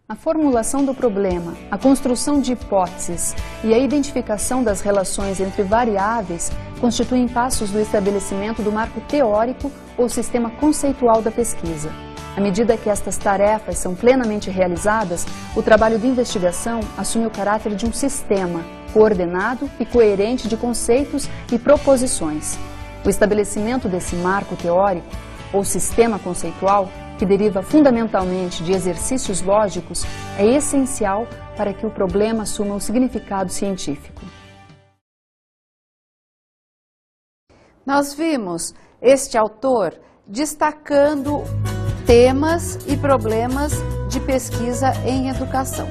A formulação do problema, a construção de hipóteses e a identificação das relações entre variáveis constituem passos do estabelecimento do marco teórico ou sistema conceitual da pesquisa. À medida que estas tarefas são plenamente realizadas, o trabalho de investigação assume o caráter de um sistema coordenado e coerente de conceitos e proposições. O estabelecimento desse marco teórico ou sistema conceitual, que deriva fundamentalmente de exercícios lógicos, é essencial para que o problema assuma um significado científico. Nós vimos este autor destacando temas e problemas de pesquisa em educação.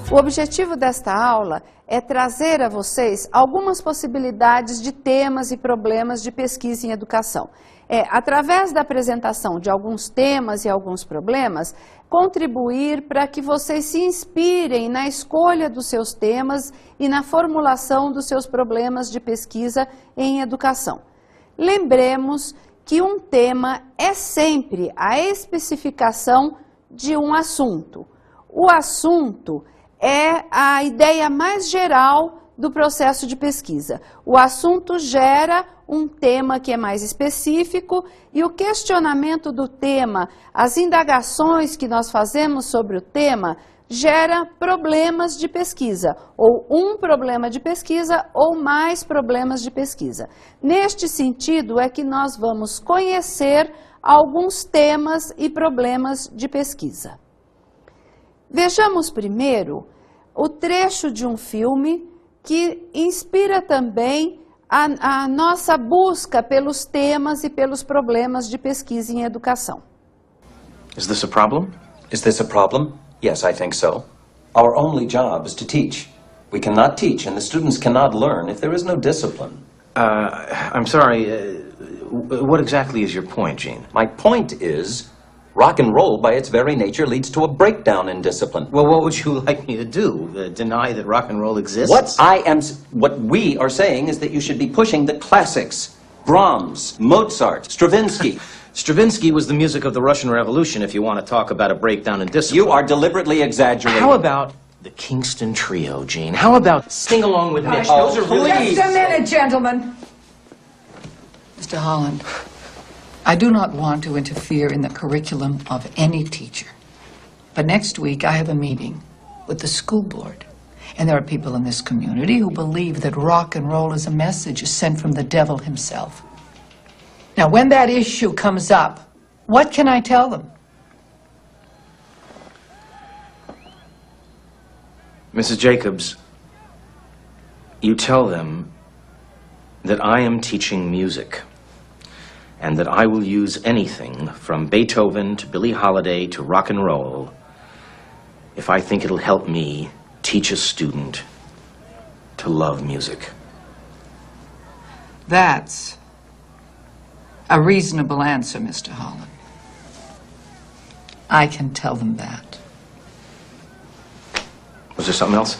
O objetivo desta aula é trazer a vocês algumas possibilidades de temas e problemas de pesquisa em educação. Através da apresentação de alguns temas e alguns problemas, contribuir para que vocês se inspirem na escolha dos seus temas e na formulação dos seus problemas de pesquisa em educação. Lembremos que um tema é sempre a especificação de um assunto. O assunto é a ideia mais geral do processo de pesquisa. O assunto gera um tema que é mais específico e o questionamento do tema, as indagações que nós fazemos sobre o tema, gera problemas de pesquisa, ou um problema de pesquisa ou mais problemas de pesquisa. Neste sentido é que nós vamos conhecer alguns temas e problemas de pesquisa. Vejamos primeiro o trecho de um filme que inspira também a nossa busca pelos temas e pelos problemas de pesquisa em educação. Is this a problem? Is this a problem? Yes, I think so. Our only job is to teach. We cannot teach and the students cannot learn if there is no discipline. I'm sorry, what exactly is your point, Gene? My point is, rock and roll by its very nature leads to a breakdown in discipline. Well, what would you like me to do? Deny that rock and roll exists? What we are saying is that you should be pushing the classics. Brahms, Mozart, Stravinsky. Stravinsky was the music of the Russian Revolution, if you want to talk about a breakdown in discipline. You are deliberately exaggerating. How about the Kingston Trio, Gene? How about Sing Along with Mitch? Those are really... Just a minute, gentlemen. Mr. Holland, I do not want to interfere in the curriculum of any teacher. But next week I have a meeting with the school board. And there are people in this community who believe that rock and roll is a message sent from the devil himself. Now, when that issue comes up, what can I tell them? Mrs. Jacobs, you tell them that I am teaching music and that I will use anything from Beethoven to Billie Holiday to rock and roll if I think it'll help me teach a student to love music. That's a reasonable answer, Mr. Holland. I can tell them that. Was there something else?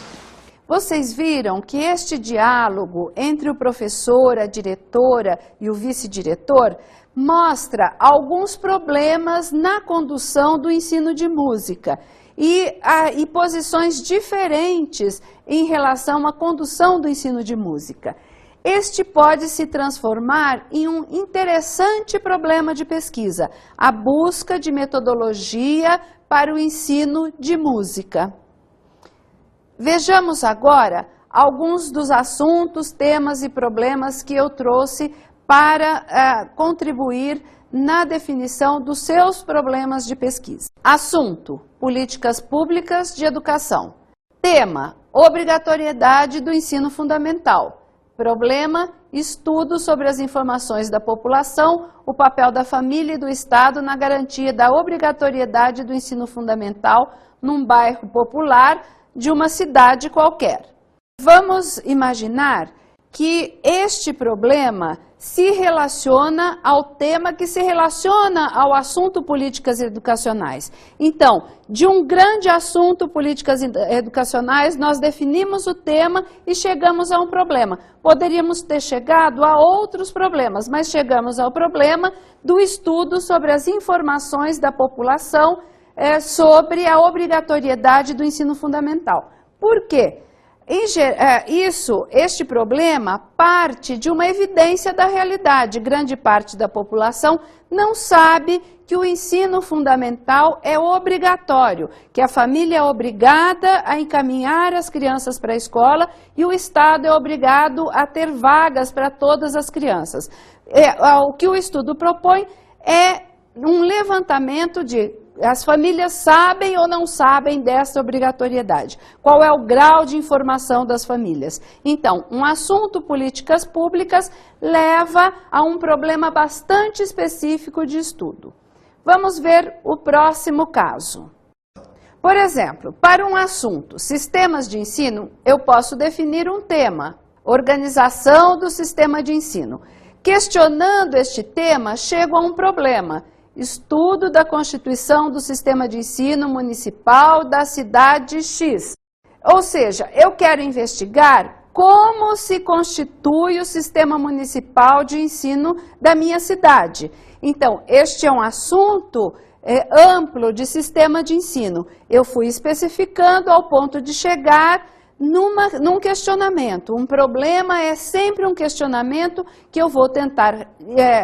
Vocês viram que este diálogo entre o professor, a diretora e o vice-diretor mostra alguns problemas na condução do ensino de música e posições diferentes em relação à condução do ensino de música. Este pode se transformar em um interessante problema de pesquisa, a busca de metodologia para o ensino de música. Vejamos agora alguns dos assuntos, temas e problemas que eu trouxe para contribuir na definição dos seus problemas de pesquisa. Assunto: políticas públicas de educação. Tema: obrigatoriedade do ensino fundamental. Problema: estudo sobre as informações da população, o papel da família e do Estado na garantia da obrigatoriedade do ensino fundamental num bairro popular de uma cidade qualquer. Vamos imaginar que este problema se relaciona ao tema que se relaciona ao assunto políticas educacionais. Então, de um grande assunto políticas educacionais, nós definimos o tema e chegamos a um problema. Poderíamos ter chegado a outros problemas, mas chegamos ao problema do estudo sobre as informações da população sobre a obrigatoriedade do ensino fundamental. Por quê? Este problema parte de uma evidência da realidade. Grande parte da população não sabe que o ensino fundamental é obrigatório, que a família é obrigada a encaminhar as crianças para a escola e o Estado é obrigado a ter vagas para todas as crianças. O que o estudo propõe é um levantamento de as famílias sabem ou não sabem dessa obrigatoriedade. Qual é o grau de informação das famílias? Então, um assunto políticas públicas leva a um problema bastante específico de estudo. Vamos ver o próximo caso. Por exemplo, para um assunto, sistemas de ensino, eu posso definir um tema, organização do sistema de ensino. Questionando este tema, chego a um problema. Estudo da constituição do sistema de ensino municipal da cidade X. Ou seja, eu quero investigar como se constitui o sistema municipal de ensino da minha cidade. Então, este é um assunto amplo de sistema de ensino. Eu fui especificando ao ponto de chegar num questionamento. Um problema é sempre um questionamento que eu vou tentar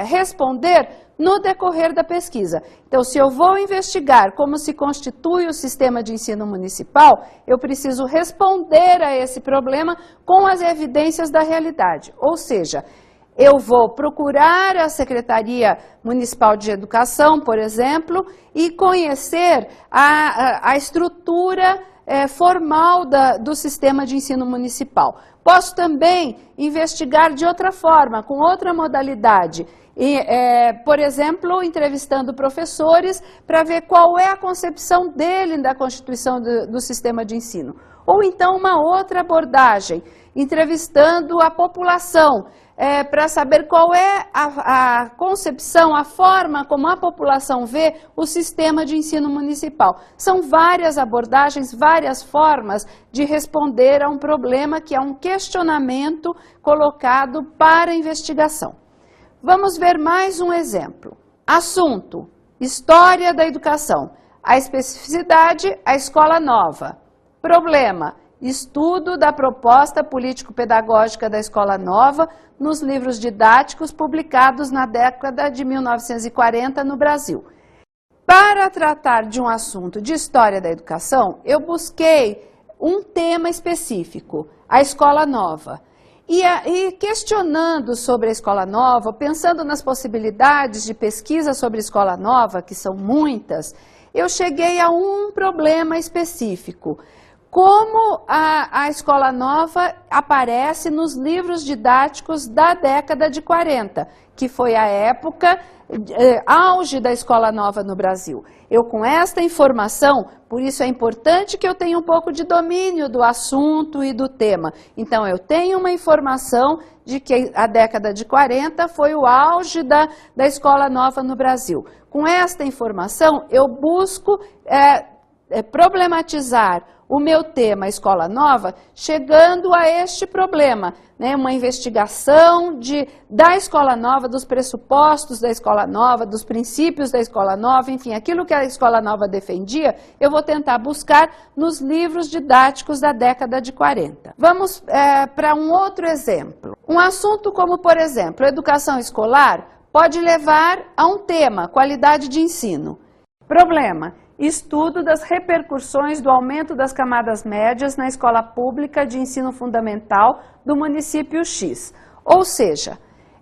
responder no decorrer da pesquisa. Então, se eu vou investigar como se constitui o sistema de ensino municipal, eu preciso responder a esse problema com as evidências da realidade. Ou seja, eu vou procurar a Secretaria Municipal de Educação, por exemplo, e conhecer a estrutura formal do sistema de ensino municipal. Posso também investigar de outra forma, com outra modalidade. Por exemplo, entrevistando professores para ver qual é a concepção dele da constituição do sistema de ensino. Ou então uma outra abordagem, entrevistando a população, para saber qual é a concepção, a forma como a população vê o sistema de ensino municipal. São várias abordagens, várias formas de responder a um problema que é um questionamento colocado para investigação. Vamos ver mais um exemplo. Assunto: História da Educação. A especificidade: a escola nova. Problema: estudo da proposta político-pedagógica da escola nova nos livros didáticos publicados na década de 1940 no Brasil. Para tratar de um assunto de história da educação, eu busquei um tema específico, a escola nova. E questionando sobre a escola nova, pensando nas possibilidades de pesquisa sobre a escola nova, que são muitas, eu cheguei a um problema específico. Como a escola nova aparece nos livros didáticos da década de 40, que foi a época auge da escola nova no Brasil. Eu, com esta informação, por isso é importante que eu tenha um pouco de domínio do assunto e do tema. Então, eu tenho uma informação de que a década de 40 foi o auge da escola nova no Brasil. Com esta informação, eu busco problematizar o meu tema Escola Nova, chegando a este problema, né? Uma investigação da Escola Nova, dos pressupostos da Escola Nova, dos princípios da Escola Nova, enfim, aquilo que a Escola Nova defendia, eu vou tentar buscar nos livros didáticos da década de 40. Vamos para um outro exemplo. Um assunto como, por exemplo, educação escolar pode levar a um tema, qualidade de ensino. Problema: estudo das repercussões do aumento das camadas médias na escola pública de ensino fundamental do município X. Ou seja,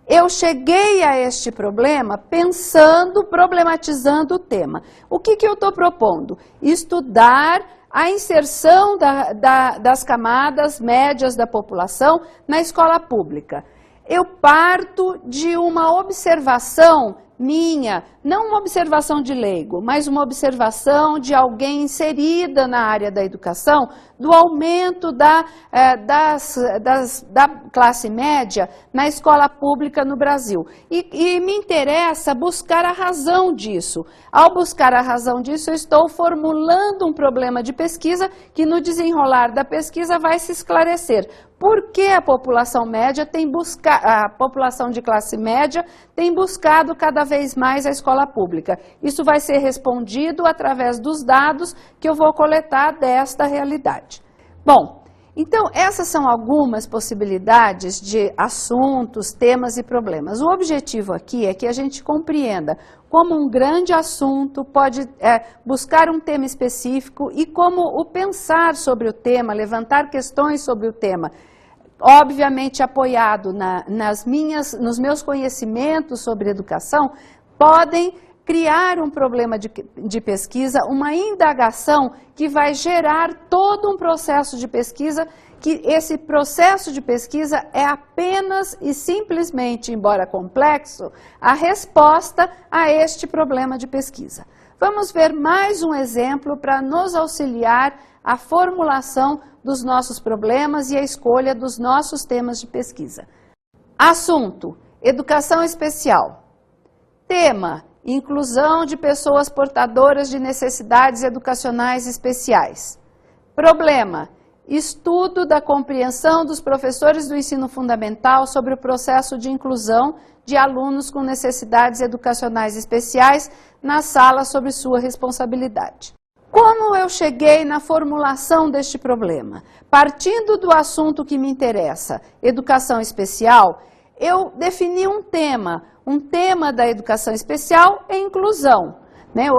eu cheguei a este problema problematizando o tema. O que eu estou propondo? Estudar a inserção das camadas médias da população na escola pública. Eu parto de uma observação minha, não uma observação de leigo, mas uma observação de alguém inserida na área da educação, do aumento da classe média na escola pública no Brasil. E me interessa buscar a razão disso. Ao buscar a razão disso, eu estou formulando um problema de pesquisa que no desenrolar da pesquisa vai se esclarecer. Por que a população média a população de classe média tem buscado cada vez mais a escola escola pública. Isso vai ser respondido através dos dados que eu vou coletar desta realidade. Bom, então essas são algumas possibilidades de assuntos, temas e problemas. O objetivo aqui é que a gente compreenda como um grande assunto pode buscar um tema específico e como o pensar sobre o tema, levantar questões sobre o tema, obviamente apoiado nos meus conhecimentos sobre educação, podem criar um problema de pesquisa, uma indagação que vai gerar todo um processo de pesquisa, que esse processo de pesquisa é apenas e simplesmente, embora complexo, a resposta a este problema de pesquisa. Vamos ver mais um exemplo para nos auxiliar a formulação dos nossos problemas e a escolha dos nossos temas de pesquisa. Assunto: educação especial. Tema: inclusão de pessoas portadoras de necessidades educacionais especiais. Problema: estudo da compreensão dos professores do ensino fundamental sobre o processo de inclusão de alunos com necessidades educacionais especiais na sala sob sua responsabilidade. Como eu cheguei na formulação deste problema? Partindo do assunto que me interessa, educação especial, eu defini um tema da educação especial é inclusão.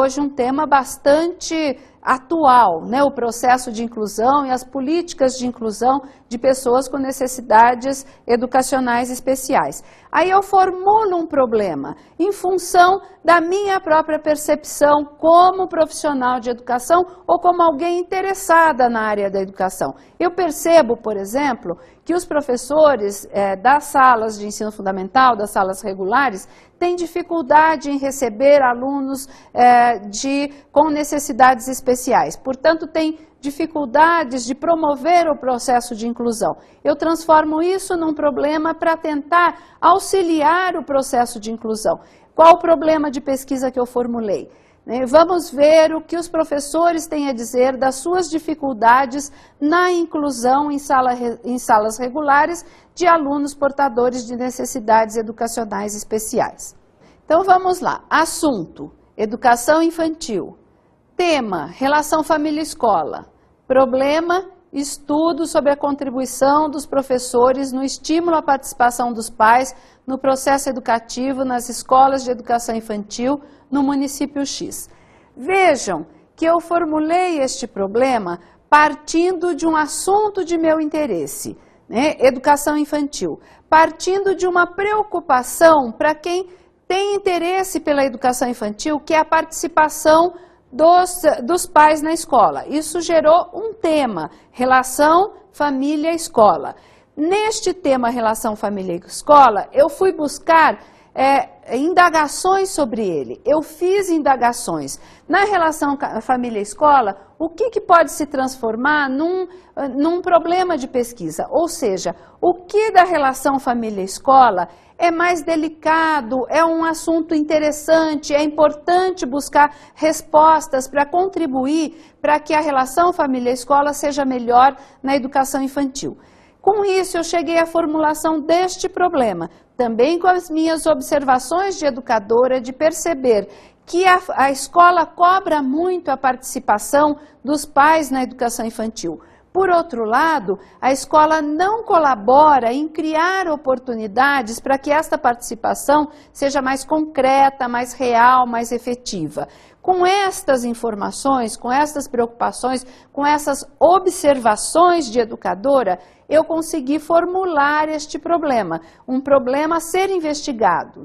Hoje um tema bastante atual, o processo de inclusão e as políticas de inclusão de pessoas com necessidades educacionais especiais. Aí eu formulo um problema em função da minha própria percepção como profissional de educação ou como alguém interessada na área da educação. Eu percebo, por exemplo, que os professores das salas de ensino fundamental, das salas regulares, têm dificuldade em receber alunos com necessidades especiais. Portanto, têm dificuldades de promover o processo de inclusão. Eu transformo isso num problema para tentar auxiliar o processo de inclusão. Qual o problema de pesquisa que eu formulei? Vamos ver o que os professores têm a dizer das suas dificuldades na inclusão em salas regulares de alunos portadores de necessidades educacionais especiais. Então vamos lá. Assunto: educação infantil. Tema: relação família-escola. Problema: estudo sobre a contribuição dos professores no estímulo à participação dos pais no processo educativo nas escolas de educação infantil no município X. Vejam que eu formulei este problema partindo de um assunto de meu interesse, educação infantil, partindo de uma preocupação para quem tem interesse pela educação infantil, que é a participação dos pais na escola. Isso gerou um tema: relação família-escola. Neste tema relação família-escola, eu fui buscar indagações sobre ele. Eu fiz indagações. Na relação família-escola, o que pode se transformar num problema de pesquisa? Ou seja, o que da relação família-escola é mais delicado, é um assunto interessante, é importante buscar respostas para contribuir para que a relação família-escola seja melhor na educação infantil. Com isso, eu cheguei à formulação deste problema, também com as minhas observações de educadora, de perceber que a escola cobra muito a participação dos pais na educação infantil. Por outro lado, a escola não colabora em criar oportunidades para que esta participação seja mais concreta, mais real, mais efetiva. Com estas informações, com estas preocupações, com essas observações de educadora, eu consegui formular este problema, um problema a ser investigado.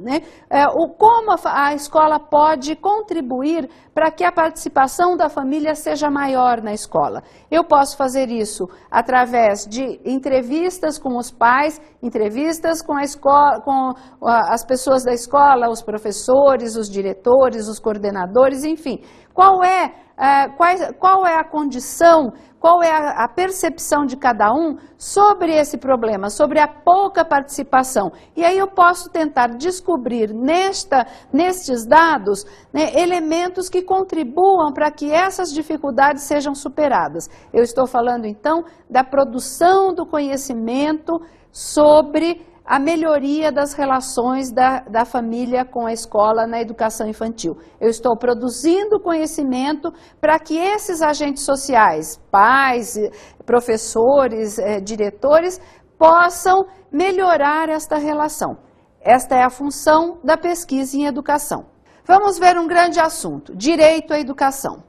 Como a escola pode contribuir para que a participação da família seja maior na escola. Eu posso fazer isso através de entrevistas com os pais, entrevistas com a escola, com as pessoas da escola, os professores, os diretores, os coordenadores, enfim. Qual é a condição, qual é a percepção de cada um sobre esse problema, sobre a pouca participação. E aí eu posso tentar descobrir nestes dados elementos que contribuam para que essas dificuldades sejam superadas. Eu estou falando então da produção do conhecimento sobre a melhoria das relações da família com a escola na educação infantil. Eu estou produzindo conhecimento para que esses agentes sociais, pais, professores, diretores, possam melhorar esta relação. Esta é a função da pesquisa em educação. Vamos ver um grande assunto: direito à educação.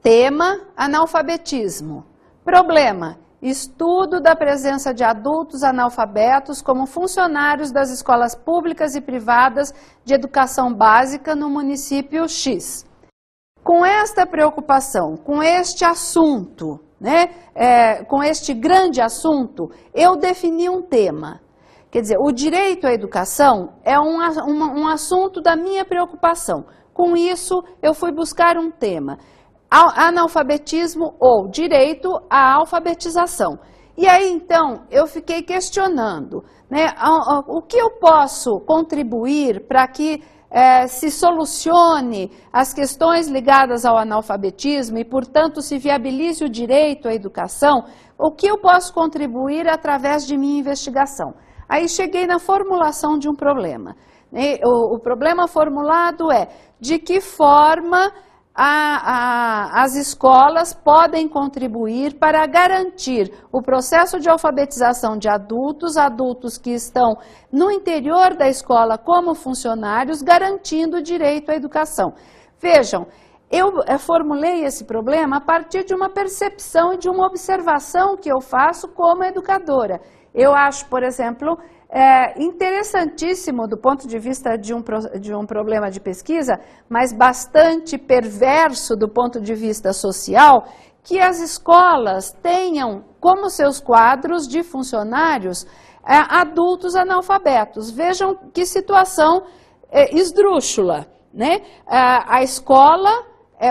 Tema: analfabetismo. Problema: estudo da presença de adultos analfabetos como funcionários das escolas públicas e privadas de educação básica no município X. Com esta preocupação, com este assunto, com este grande assunto, eu defini um tema. Quer dizer, o direito à educação é um assunto da minha preocupação. Com isso, eu fui buscar um tema: analfabetismo ou direito à alfabetização. E aí, então, eu fiquei questionando, o que eu posso contribuir para que se solucione as questões ligadas ao analfabetismo e, portanto, se viabilize o direito à educação, o que eu posso contribuir através de minha investigação. Aí cheguei na formulação de um problema. O problema formulado é: de que forma as escolas podem contribuir para garantir o processo de alfabetização de adultos que estão no interior da escola como funcionários, garantindo o direito à educação. Vejam, eu formulei esse problema a partir de uma percepção e de uma observação que eu faço como educadora. Eu acho, por exemplo, interessantíssimo do ponto de vista de um problema de pesquisa, mas bastante perverso do ponto de vista social, que as escolas tenham como seus quadros de funcionários adultos analfabetos. Vejam que situação esdrúxula, a escola,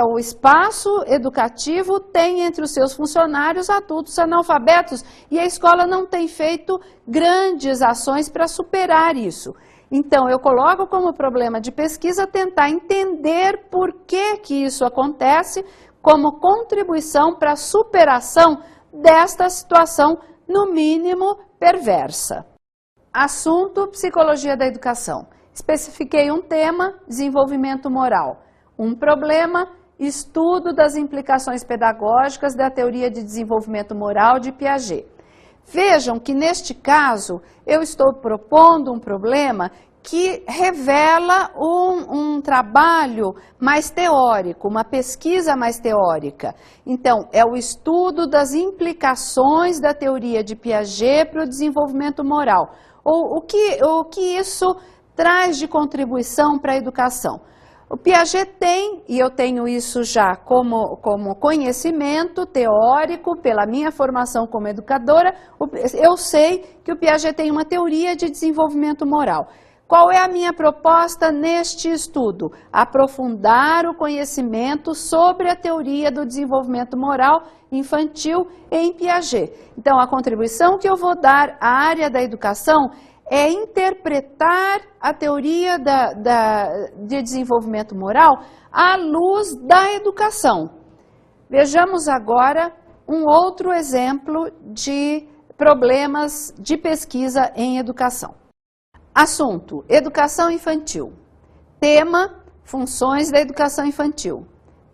o espaço educativo, tem entre os seus funcionários adultos analfabetos e a escola não tem feito grandes ações para superar isso. Então, eu coloco como problema de pesquisa tentar entender por que isso acontece como contribuição para a superação desta situação, no mínimo, perversa. Assunto: psicologia da educação. Especifiquei um tema: desenvolvimento moral. Um problema: estudo das implicações pedagógicas da teoria de desenvolvimento moral de Piaget. Vejam que, neste caso, eu estou propondo um problema que revela um trabalho mais teórico, uma pesquisa mais teórica. Então, é o estudo das implicações da teoria de Piaget para o desenvolvimento moral. O que isso traz de contribuição para a educação? O Piaget tem, e eu tenho isso já como conhecimento teórico, pela minha formação como educadora, eu sei que o Piaget tem uma teoria de desenvolvimento moral. Qual é a minha proposta neste estudo? Aprofundar o conhecimento sobre a teoria do desenvolvimento moral infantil em Piaget. Então, a contribuição que eu vou dar à área da educação é interpretar a teoria de desenvolvimento moral à luz da educação. Vejamos agora um outro exemplo de problemas de pesquisa em educação. Assunto: educação infantil. Tema: funções da educação infantil.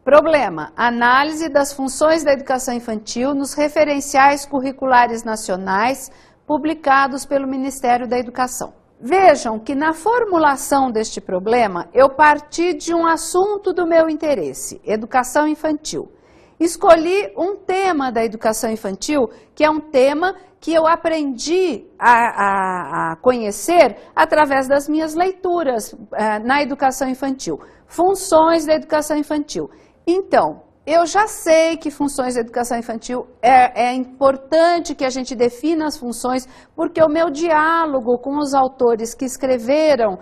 Problema: análise das funções da educação infantil nos referenciais curriculares nacionais publicados pelo Ministério da Educação. Vejam que na formulação deste problema eu parti de um assunto do meu interesse: educação infantil. Escolhi um tema da educação infantil que é um tema que eu aprendi a conhecer através das minhas leituras na educação infantil. Funções da educação infantil. Então, eu já sei que funções da educação infantil é importante que a gente defina as funções, porque o meu diálogo com os autores que escreveram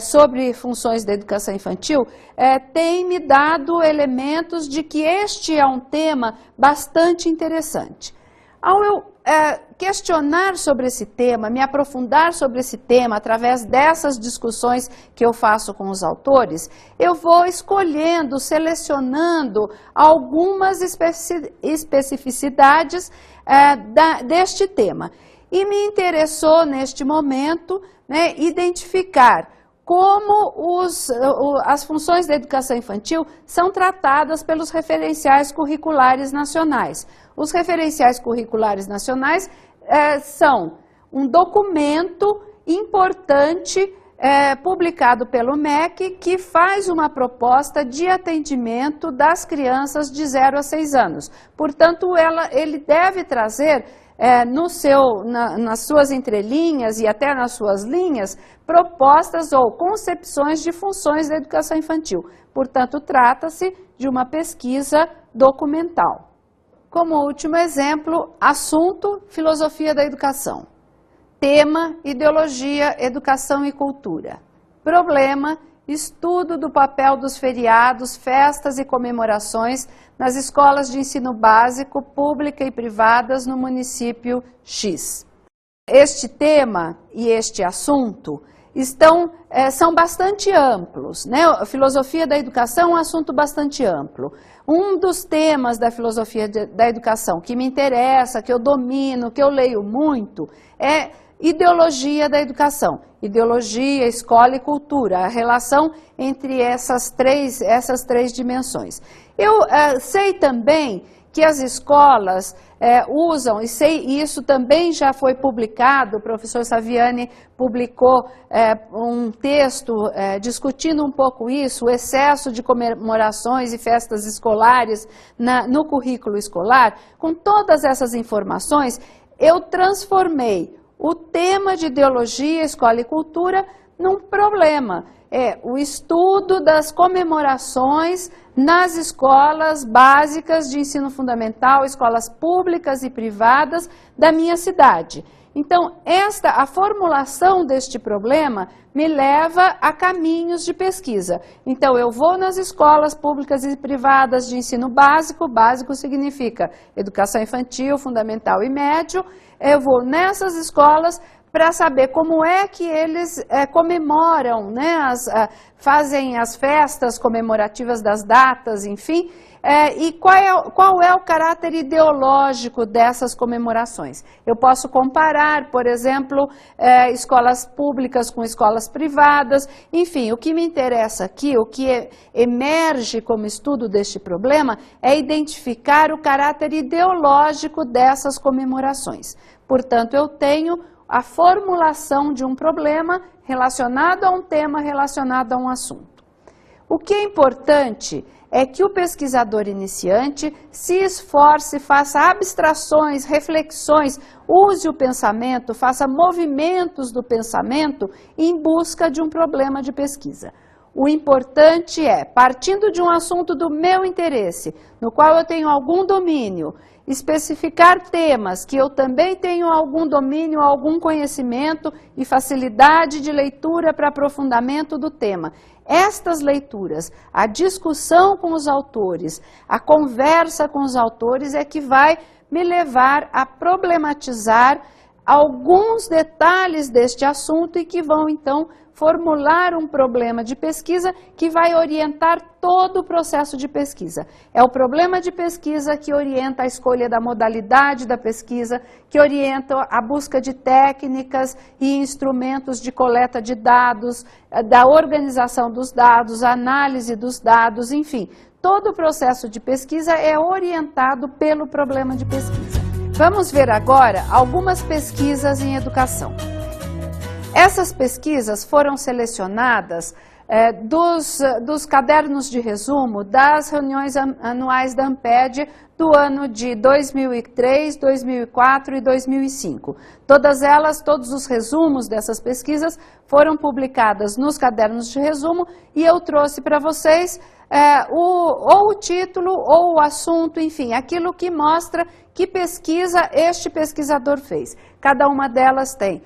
sobre funções da educação infantil tem me dado elementos de que este é um tema bastante interessante. Ao eu questionar sobre esse tema, me aprofundar sobre esse tema através dessas discussões que eu faço com os autores, eu vou escolhendo, selecionando algumas especificidades deste tema. E me interessou, neste momento, né, identificar como as funções da educação infantil são tratadas pelos referenciais curriculares nacionais. Os referenciais curriculares nacionais são um documento importante publicado pelo MEC que faz uma proposta de atendimento das crianças de 0 a 6 anos. Portanto, ele deve trazer nas suas entrelinhas e até nas suas linhas, propostas ou concepções de funções da educação infantil. Portanto, trata-se de uma pesquisa documental. Como último exemplo, assunto, filosofia da educação. Tema, ideologia, educação e cultura. Problema, estudo do papel dos feriados, festas e comemorações nas escolas de ensino básico, pública e privadas no município X. Este tema e este assunto são bastante amplos, né? A filosofia da educação é um assunto bastante amplo. Um dos temas da filosofia da educação que me interessa, que eu domino, que eu leio muito, é ideologia da educação. Ideologia, escola e cultura, a relação entre essas três dimensões. Eu sei também que as escolas usam, e isso também já foi publicado, o professor Saviani publicou um texto discutindo um pouco isso, o excesso de comemorações e festas escolares no currículo escolar. Com todas essas informações, eu transformei o tema de ideologia, escola e cultura num problema. O estudo das comemorações nas escolas básicas de ensino fundamental, escolas públicas e privadas da minha cidade. Então, a formulação deste problema me leva a caminhos de pesquisa. Então, eu vou nas escolas públicas e privadas de ensino básico, básico significa educação infantil, fundamental e médio, eu vou nessas escolas para saber como é que eles comemoram, né, fazem as festas comemorativas das datas, enfim, e qual é o caráter ideológico dessas comemorações. Eu posso comparar, por exemplo, escolas públicas com escolas privadas, enfim, o que me interessa aqui, o que emerge como estudo deste problema, é identificar o caráter ideológico dessas comemorações. Portanto, eu tenho a formulação de um problema relacionado a um tema, relacionado a um assunto. O que é importante é que o pesquisador iniciante se esforce, faça abstrações, reflexões, use o pensamento, faça movimentos do pensamento em busca de um problema de pesquisa. O importante é, partindo de um assunto do meu interesse, no qual eu tenho algum domínio, especificar temas que eu também tenho algum domínio, algum conhecimento e facilidade de leitura para aprofundamento do tema. Estas leituras, a discussão com os autores, a conversa com os autores é que vai me levar a problematizar alguns detalhes deste assunto e que vão, então, formular um problema de pesquisa que vai orientar todo o processo de pesquisa. É o problema de pesquisa que orienta a escolha da modalidade da pesquisa, que orienta a busca de técnicas e instrumentos de coleta de dados, da organização dos dados, a análise dos dados, enfim. Todo o processo de pesquisa é orientado pelo problema de pesquisa. Vamos ver agora algumas pesquisas em educação. Essas pesquisas foram selecionadas dos cadernos de resumo das reuniões anuais da ANPED do ano de 2003, 2004 e 2005. Todos os resumos dessas pesquisas foram publicadas nos cadernos de resumo e eu trouxe para vocês ou o título ou o assunto, enfim, aquilo que mostra que pesquisa este pesquisador fez. Cada uma delas tem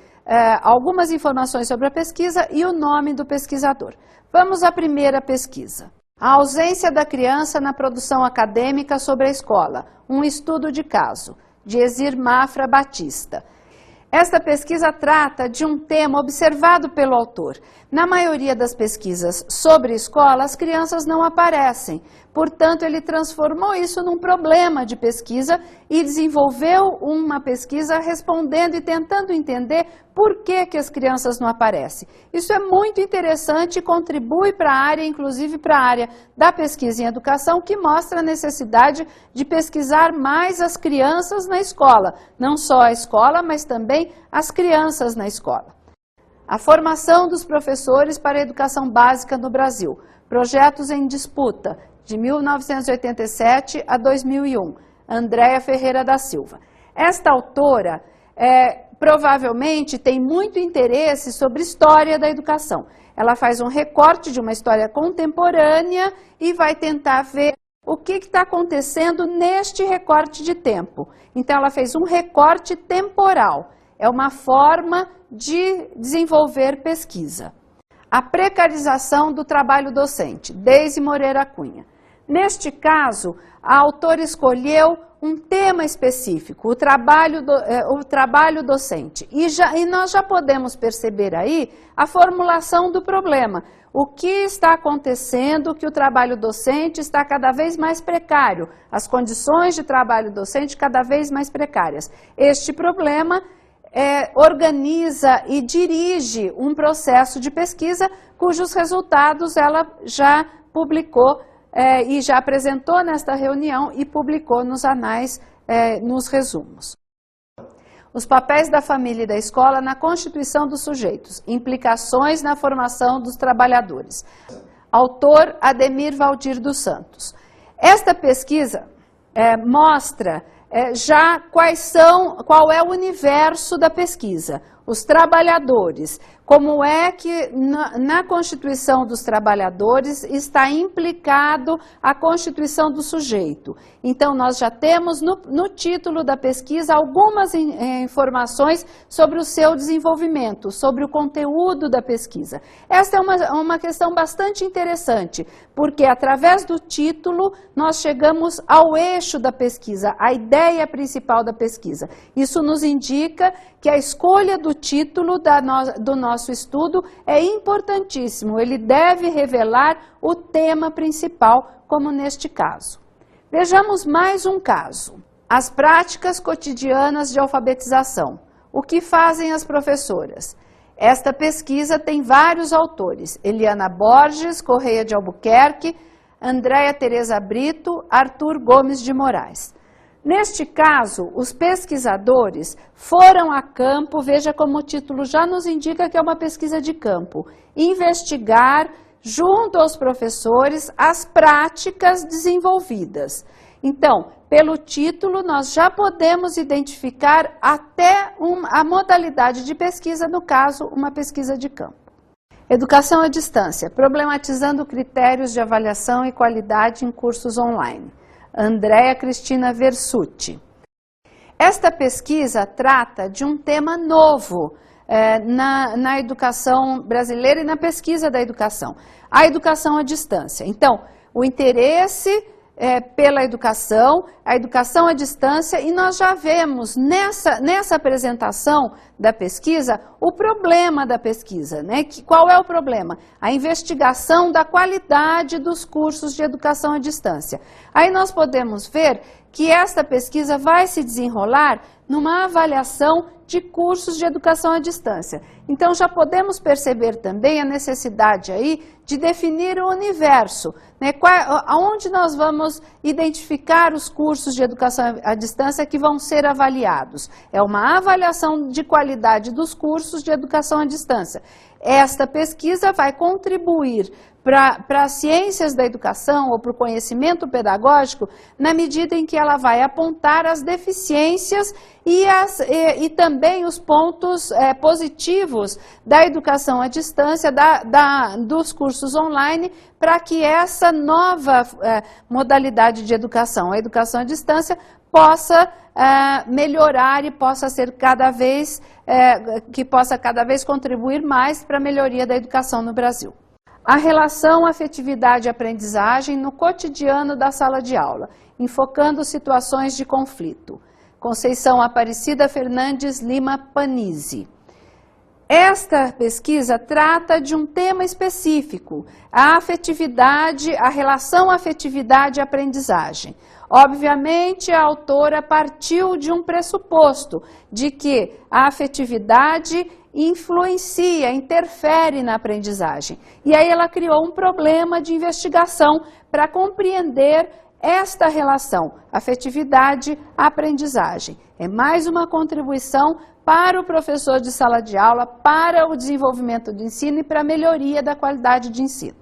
algumas informações sobre a pesquisa e o nome do pesquisador. Vamos à primeira pesquisa. A ausência da criança na produção acadêmica sobre a escola, um estudo de caso, de Ezir Mafra Batista. Esta pesquisa trata de um tema observado pelo autor. Na maioria das pesquisas sobre escola, as crianças não aparecem, portanto, ele transformou isso num problema de pesquisa e desenvolveu uma pesquisa respondendo e tentando entender por que as crianças não aparecem. Isso é muito interessante e contribui para a área, inclusive para a área da pesquisa em educação, que mostra a necessidade de pesquisar mais as crianças na escola, não só a escola, mas também as crianças na escola. A formação dos professores para a educação básica no Brasil. Projetos em disputa, de 1987 a 2001. Andréa Ferreira da Silva. Esta autora provavelmente tem muito interesse sobre história da educação. Ela faz um recorte de uma história contemporânea e vai tentar ver o que está acontecendo neste recorte de tempo. Então, ela fez um recorte temporal. É uma forma de desenvolver pesquisa. A precarização do trabalho docente, Deise Moreira Cunha. Neste caso, a autora escolheu um tema específico, o trabalho docente. E nós já podemos perceber aí a formulação do problema. O que está acontecendo que o trabalho docente está cada vez mais precário, as condições de trabalho docente cada vez mais precárias. Este problema organiza e dirige um processo de pesquisa cujos resultados ela já publicou e já apresentou nesta reunião e publicou nos anais, nos resumos. Os papéis da família e da escola na constituição dos sujeitos, implicações na formação dos trabalhadores. Autor Ademir Valdir dos Santos. Esta pesquisa mostra já qual é o universo da pesquisa, os trabalhadores, como é que na constituição dos trabalhadores está implicado a constituição do sujeito. Então, nós já temos no título da pesquisa algumas informações sobre o seu desenvolvimento, sobre o conteúdo da pesquisa. Esta é uma questão bastante interessante, porque através do título nós chegamos ao eixo da pesquisa, à ideia principal da pesquisa. Isso nos indica que a escolha do título do nosso estudo é importantíssimo. Ele deve revelar o tema principal, como neste caso. Vejamos mais um caso. As práticas cotidianas de alfabetização. O que fazem as professoras? Esta pesquisa tem vários autores. Eliana Borges, Correia de Albuquerque, Andréa Tereza Brito, Arthur Gomes de Moraes. Neste caso, os pesquisadores foram a campo, veja como o título já nos indica que é uma pesquisa de campo, investigar, junto aos professores, as práticas desenvolvidas. Então, pelo título, nós já podemos identificar até a modalidade de pesquisa, no caso, uma pesquisa de campo. Educação à distância, problematizando critérios de avaliação e qualidade em cursos online. Andréa Cristina Versutti. Esta pesquisa trata de um tema novo na educação brasileira e na pesquisa da educação, a educação à distância. Então, o interesse pela educação, a educação à distância, e nós já vemos nessa apresentação da pesquisa o problema da pesquisa, né? Qual é o problema? A investigação da qualidade dos cursos de educação à distância. Aí nós podemos ver que esta pesquisa vai se desenrolar numa avaliação de cursos de educação à distância. Então, já podemos perceber também a necessidade aí de definir o universo, né? Aonde nós vamos identificar os cursos de educação à distância que vão ser avaliados. É uma avaliação de qualidade dos cursos de educação à distância. Esta pesquisa vai contribuir para as ciências da educação ou para o conhecimento pedagógico, na medida em que ela vai apontar as deficiências e também os pontos positivos da educação à distância, dos cursos online, para que essa nova modalidade de educação, a educação à distância, possa melhorar e possa ser cada vez contribuir mais para a melhoria da educação no Brasil. A relação afetividade e aprendizagem no cotidiano da sala de aula, enfocando situações de conflito. Conceição Aparecida Fernandes Lima Panizzi. Esta pesquisa trata de um tema específico, a afetividade, a relação afetividade e aprendizagem. Obviamente, a autora partiu de um pressuposto de que a afetividade influencia, interfere na aprendizagem. E aí ela criou um problema de investigação para compreender esta relação, afetividade-aprendizagem. É mais uma contribuição para o professor de sala de aula, para o desenvolvimento do ensino e para a melhoria da qualidade de ensino.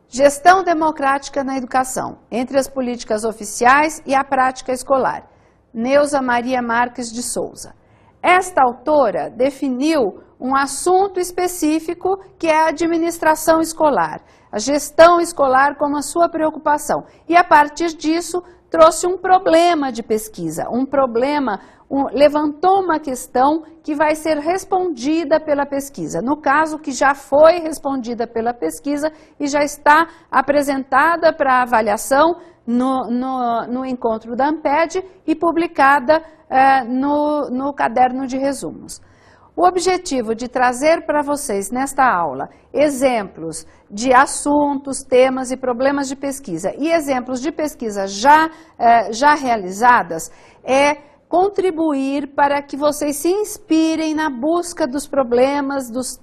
Gestão democrática na educação, entre as políticas oficiais e a prática escolar. Neuza Maria Marques de Souza. Esta autora definiu um assunto específico que é a administração escolar, a gestão escolar como a sua preocupação. E a partir disso trouxe um problema de pesquisa, levantou uma questão que vai ser respondida pela pesquisa. No caso, que já foi respondida pela pesquisa e já está apresentada para avaliação no encontro da ANPED e publicada no caderno de resumos. O objetivo de trazer para vocês nesta aula exemplos de assuntos, temas e problemas de pesquisa e exemplos de pesquisa já realizadas é contribuir para que vocês se inspirem na busca dos problemas, dos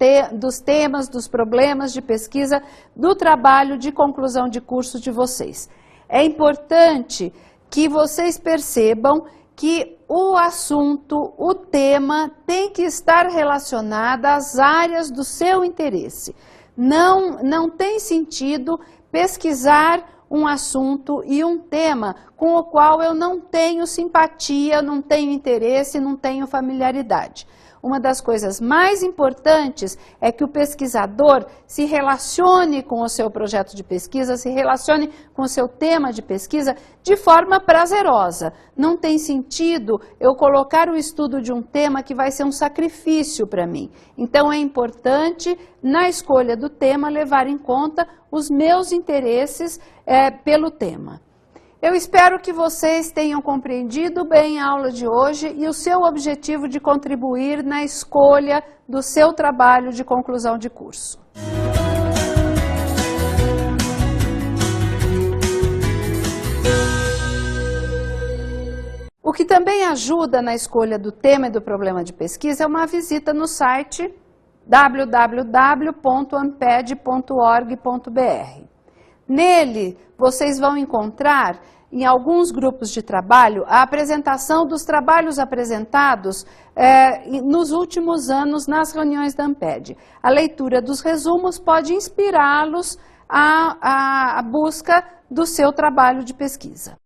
temas, dos problemas de pesquisa do trabalho de conclusão de curso de vocês. É importante que vocês percebam que o assunto, o tema, tem que estar relacionado às áreas do seu interesse. Não tem sentido pesquisar um assunto e um tema com o qual eu não tenho simpatia, não tenho interesse, não tenho familiaridade. Uma das coisas mais importantes é que o pesquisador se relacione com o seu projeto de pesquisa, se relacione com o seu tema de pesquisa de forma prazerosa. Não tem sentido eu colocar o estudo de um tema que vai ser um sacrifício para mim. Então é importante, na escolha do tema, levar em conta os meus interesses pelo tema. Eu espero que vocês tenham compreendido bem a aula de hoje e o seu objetivo de contribuir na escolha do seu trabalho de conclusão de curso. O que também ajuda na escolha do tema e do problema de pesquisa é uma visita no site www.amped.org.br. Nele, vocês vão encontrar, em alguns grupos de trabalho, a apresentação dos trabalhos apresentados nos últimos anos nas reuniões da ANPED. A leitura dos resumos pode inspirá-los à busca do seu trabalho de pesquisa.